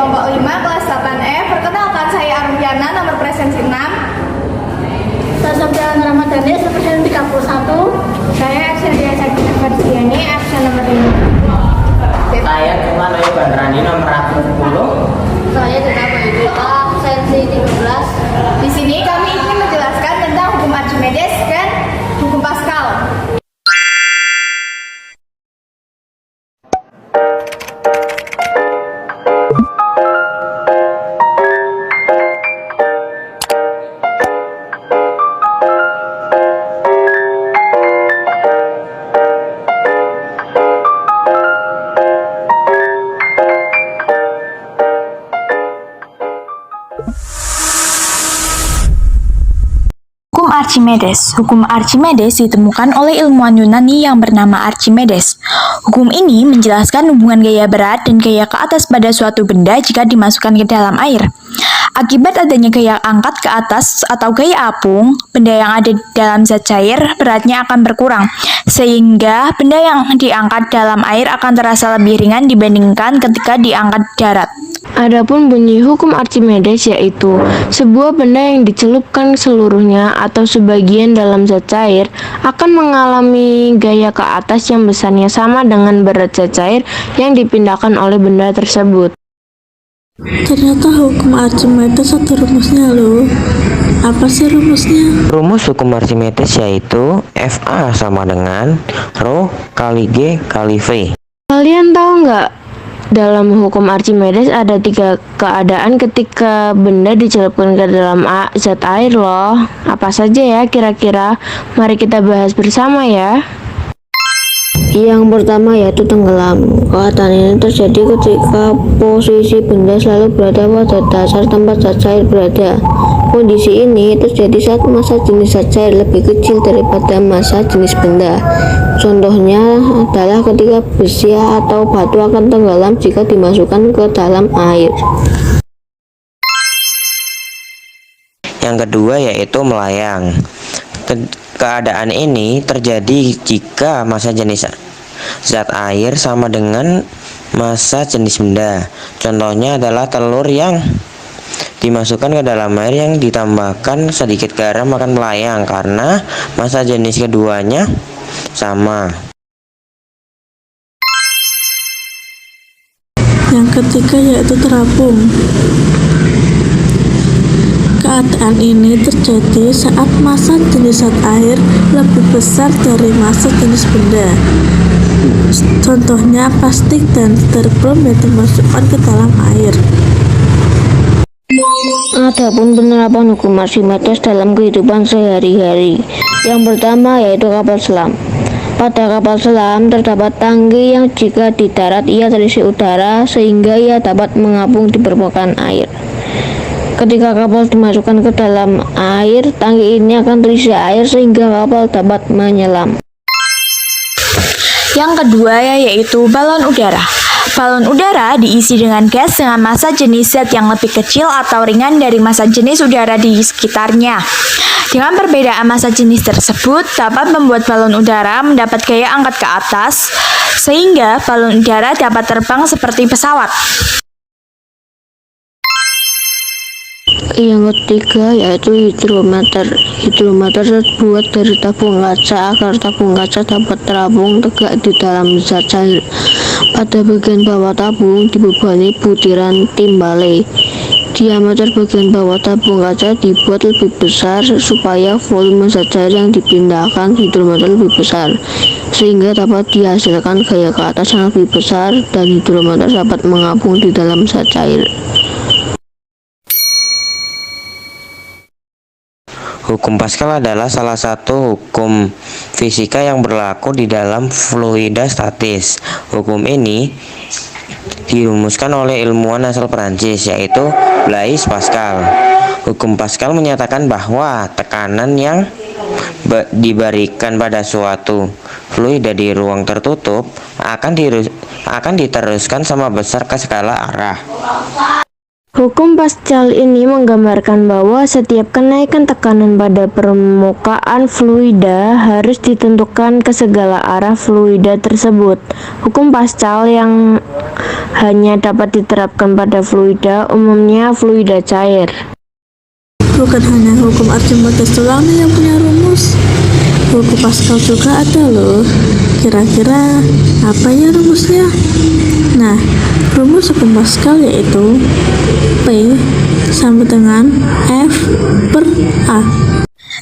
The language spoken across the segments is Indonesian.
kelompok 5 kelas 8E. Perkenalkan, saya Arumyana, nomor presensi 6. Saya Sofian Ramadhani, presensi 31. Saya Arsyadiyah Sakina Fardiani, absen nomor 5. Saya Cuma Noy Bandrani, nomor absen 10. Saya Teta Baidita, absensi 13. Di sini kami ingin menjelaskan tentang hukum Archimedes dan hukum Pascal. Hukum Archimedes. Hukum Archimedes ditemukan oleh ilmuwan Yunani yang bernama Archimedes. Hukum ini menjelaskan hubungan gaya berat dan gaya ke atas pada suatu benda jika dimasukkan ke dalam air. Akibat adanya gaya angkat ke atas atau gaya apung, benda yang ada di dalam zat cair beratnya akan berkurang, sehingga benda yang diangkat dalam air akan terasa lebih ringan dibandingkan ketika diangkat darat. Adapun bunyi hukum Archimedes yaitu sebuah benda yang dicelupkan seluruhnya atau sebagian dalam zat cair akan mengalami gaya ke atas yang besarnya sama dengan berat zat cair yang dipindahkan oleh benda tersebut. Ternyata hukum Archimedes ada rumusnya loh. Apa sih rumusnya? Rumus hukum Archimedes yaitu FA sama dengan Rho kali G kali V. Kalian tahu nggak? Dalam hukum Archimedes ada 3 keadaan ketika benda dicelupkan ke dalam zat air loh. Apa saja ya kira-kira? Mari kita bahas bersama ya. Yang pertama yaitu tenggelam. Keadaan ini terjadi ketika posisi benda selalu berada pada dasar tempat zat cair berada. Kondisi ini terjadi saat massa jenis zat cair lebih kecil daripada massa jenis benda. Contohnya adalah ketika besi atau batu akan tenggelam jika dimasukkan ke dalam air. Yang kedua yaitu melayang. Keadaan ini terjadi jika massa jenis zat air sama dengan massa jenis benda. Contohnya adalah telur yang dimasukkan ke dalam air yang ditambahkan sedikit garam akan melayang karena massa jenis keduanya sama. Yang ketiga yaitu terapung. Keadaan ini terjadi saat massa jenis zat air lebih besar dari massa jenis benda. Contohnya plastik dan styrofoam yang dimasukkan ke dalam air. Adapun penerapan hukum Archimedes dalam kehidupan sehari-hari. Yang pertama yaitu kapal selam. Pada kapal selam terdapat tangki yang jika di darat ia terisi udara sehingga ia dapat mengapung di permukaan air. Ketika kapal dimasukkan ke dalam air, tangki ini akan terisi air sehingga kapal dapat menyelam. Yang kedua yaitu balon udara. Balon udara diisi dengan gas dengan massa jenis zat yang lebih kecil atau ringan dari massa jenis udara di sekitarnya. Dengan perbedaan massa jenis tersebut dapat membuat balon udara mendapat gaya angkat ke atas, sehingga balon udara dapat terbang seperti pesawat. Yang ketiga yaitu hidrometer. Hidrometer terbuat dari tabung kaca agar tabung kaca dapat terapung tegak di dalam zat cair. Pada bagian bawah tabung dibebani butiran timbale. Diameter bagian bawah tabung kaca dibuat lebih besar supaya volume zat cair yang dipindahkan hidrometer lebih besar, sehingga dapat dihasilkan gaya ke atas yang lebih besar dan hidrometer dapat mengapung di dalam zat cair. Hukum Pascal adalah salah satu hukum fisika yang berlaku di dalam fluida statis. Hukum ini dirumuskan oleh ilmuwan asal Perancis yaitu Blaise Pascal. Hukum Pascal menyatakan bahwa tekanan yang diberikan pada suatu fluida di ruang tertutup akan diteruskan sama besar ke skala arah. Hukum Pascal ini menggambarkan bahwa setiap kenaikan tekanan pada permukaan fluida harus ditentukan ke segala arah fluida tersebut. Hukum Pascal yang hanya dapat diterapkan pada fluida, umumnya fluida cair. Bukan hanya hukum Archimedes doang nih yang punya rumus. Hukum Pascal juga ada loh. Kira-kira apa ya rumusnya? Nah, rumus hukum Pascal yaitu P sama dengan F per A.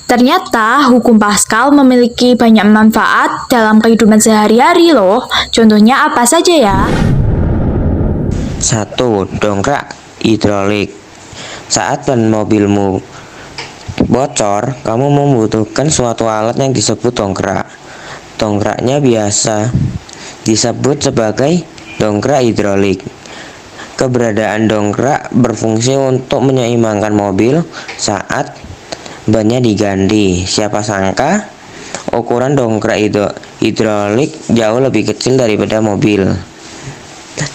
Ternyata hukum Pascal memiliki banyak manfaat dalam kehidupan sehari-hari loh. Contohnya apa saja ya? 1. Dongkrak hidrolik. Saat ban mobilmu bocor, kamu membutuhkan suatu alat yang disebut dongkrak. Dongkraknya biasa disebut sebagai dongkrak hidrolik. Keberadaan dongkrak berfungsi untuk menyeimbangkan mobil saat bannya diganti. Siapa sangka ukuran dongkrak hidrolik jauh lebih kecil daripada mobil.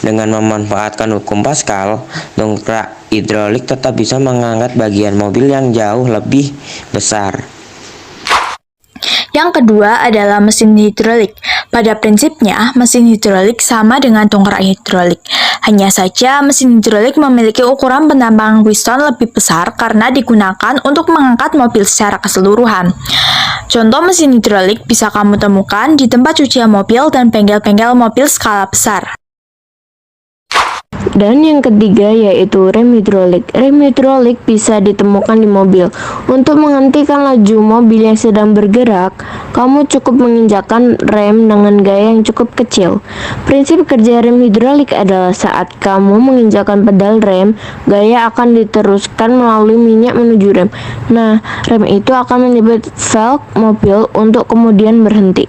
Dengan memanfaatkan hukum Pascal, dongkrak hidrolik tetap bisa mengangkat bagian mobil yang jauh lebih besar. Yang kedua adalah mesin hidrolik. Pada prinsipnya, mesin hidrolik sama dengan dongkrak hidrolik. Hanya saja mesin hidrolik memiliki ukuran penambangan piston lebih besar karena digunakan untuk mengangkat mobil secara keseluruhan. Contoh mesin hidrolik bisa kamu temukan di tempat cucian mobil dan bengkel-bengkel mobil skala besar. Dan yang ketiga yaitu rem hidrolik. Rem hidrolik bisa ditemukan di mobil. Untuk menghentikan laju mobil yang sedang bergerak, kamu cukup menginjakkan rem dengan gaya yang cukup kecil. Prinsip kerja rem hidrolik adalah saat kamu menginjakkan pedal rem, gaya akan diteruskan melalui minyak menuju rem. Nah, rem itu akan menyebut velg mobil untuk kemudian berhenti.